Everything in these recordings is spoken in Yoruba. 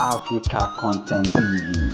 Africa Content TV.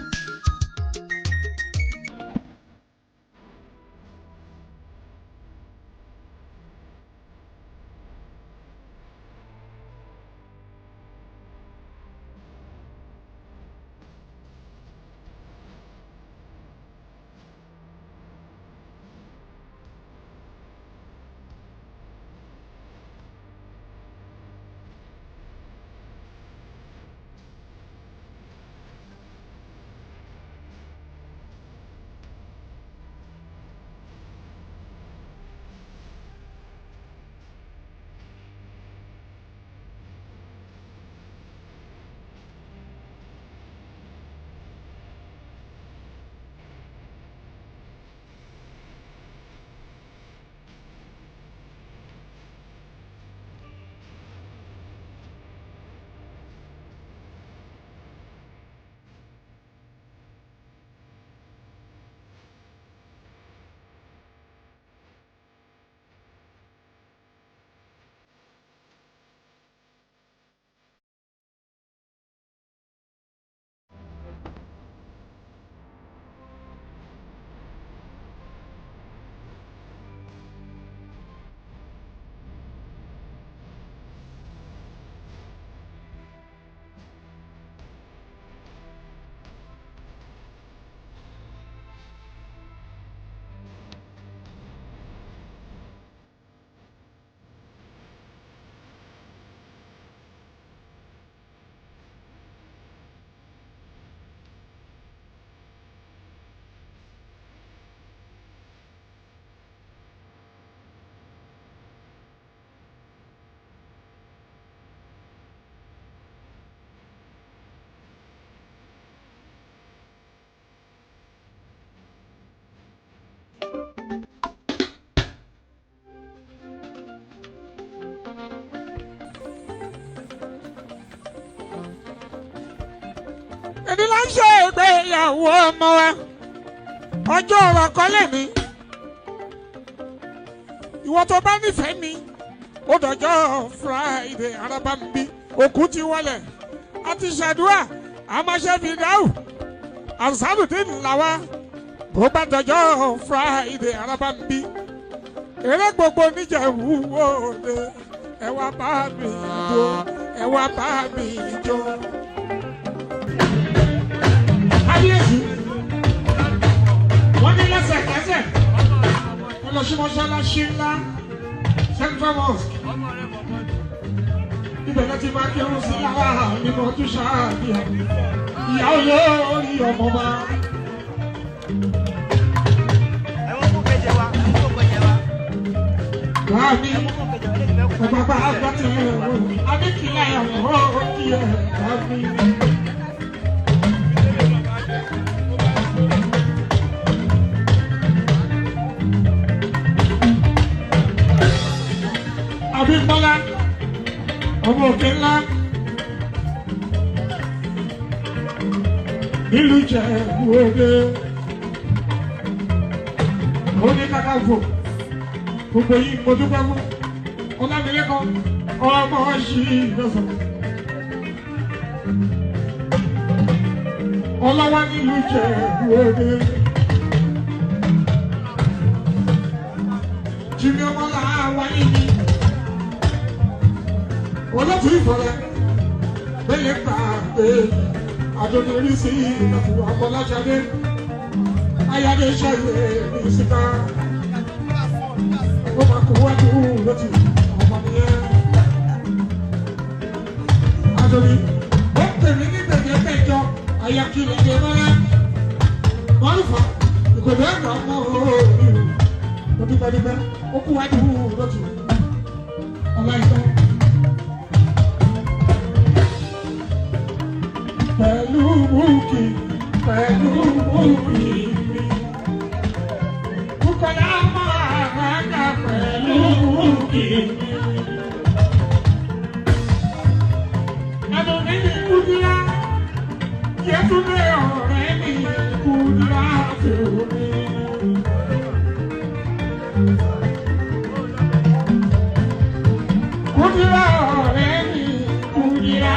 Èmi là ń ṣe ìgbéyàwó ọmọ wa ọjọ́ ọ̀rọ̀ kọ́lé mi ìwọ tó bá nífẹ̀ẹ́ mi ó dọjọ́ Friday araba ń bí òkú ti wọlé àti ṣàdúrà àmọ́ṣẹ́ fi dáhùn Ansarudeen làwa bó bá dọjọ́ Friday araba ń bí eré gbogbo níjẹ̀wú òde ẹ wá bá mi jó ẹ wá bá mi jó. Kábíyèsí wọ́n ní lẹ́sẹ̀kẹsẹ̀ wọ́n lọ sí mọ́ṣáláṣí ńlá Central Mosque ibẹ̀ ló ti máa kírun sí lára nínú ọdún ṣáàbì ìyá olórí ọmọ bá. Báàmí ọba bá agbátẹ̀ ẹ̀rọ adékìlá ẹ̀rọ òkè ẹ̀ báàmí. Abímbọ́lá ọmọ òkè ńlá nílùú Ìjẹ̀bú Òde òní Kakanfò gbogbo yìí mo dúpẹ́ fún Ọlámilékan ọmọ ṣì lọ́sàn ọlọ́wà nílùú Ìjẹ̀bú Òde jìnnì ọmọlá wáyé ni. Olóòtú ìfọ̀rẹ́ bẹ́lẹ̀ pàdé àjọyọ̀rí sí ìlànà Afọláṣadé ayáde ṣẹ̀yẹ ní síta ó máa kó wájú lójú ọmọ nìyẹn. Àjọyọ̀ ó tẹ̀lé ní gbẹ̀gbẹ̀jọ àyàkìlẹ̀ dé mọ́lá wọ́n fà ìkòdó ẹ̀ka mọ́ òòrùn lọ́dúnbẹ́dúbẹ́ ó kó wájú lójú ọ̀la ìtàn. Pẹ̀lú Bukky mi. Bukola máa rákà pẹ̀lú Bukky mi. Àdùnní mi Kúdírá, Yétúndé ọ̀rẹ́ mi Kúdírá fèrè mi. Kúdírá ọ̀rẹ́ mi Kúdírá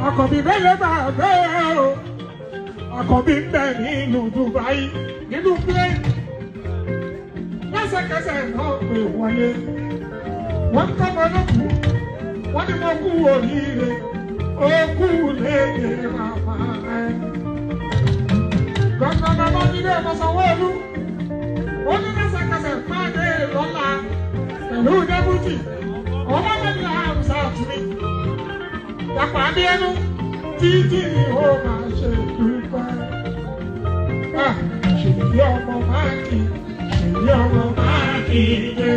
Àkànbí bẹ́lẹ̀ máa bẹ́ẹ̀ o. Àkànbí ń bẹ nínú Dubai nínú plane. Lẹ́sẹ̀kẹsẹ̀ náà pè wọlé. Wọ́n kọ́ mọ́ lókù. Wọ́n ní mo kú oríire. Ó kú léde màmá ẹ̀. Gbọ̀ngàn bàbá nílé Mọ̀sánwó-Olú. Ó ní lẹ́sẹ̀kẹsẹ̀ máa dé lọ́la pẹ̀lú dẹ́bùtì. Ọmọ mẹ́rin àrùsà tún mi. Dàpọ̀ Abíọ́nú títí ó máa ṣe dúpẹ́. Ṣèyí ọmọ máàkì, ṣèyí ọmọ máàkì dé.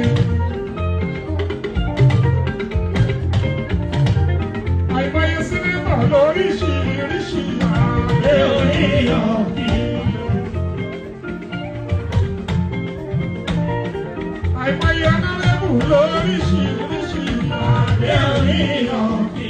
Àìmọye sinimá lóríṣiríṣi àlẹ́ orí ọ̀bí. Àìmọye ọ̀nàrẹ́bù lóríṣiríṣi àlẹ́ orí ọ̀bí.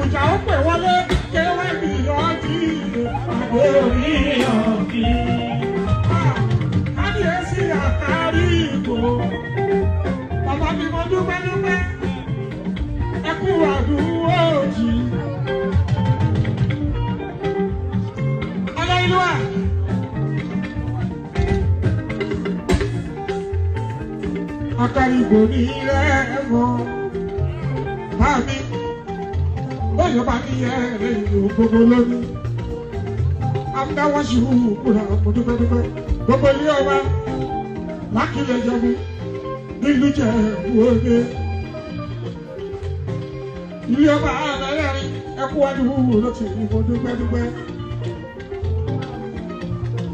ìjà ó pè wọlé kéwé mi ọtí àbórí ọ̀kì. Kábíyèsí àkárí ìbò. Bàbá mi mo dúpẹ́ dúpẹ́. Ẹ kú àdúró jì. Aláìlúwà. Àkárí ìbò ní ẹ̀fọ́. Báàmí. Bóyá bá ní ẹ̀rẹ́ ìlú gbogbo lónìí. Àmúdáwọ̀ ṣùgbọ́n kúrò mo dúpẹ́ dúpẹ́. Gbogbo ilé ọba lákìlẹ̀ jẹ̀bi nílùú Ìjẹ̀bú-Òde. Ilé ọba àbẹ̀rẹ̀ ẹ̀kú wájú ló ti mo dúpẹ́ dúpẹ́.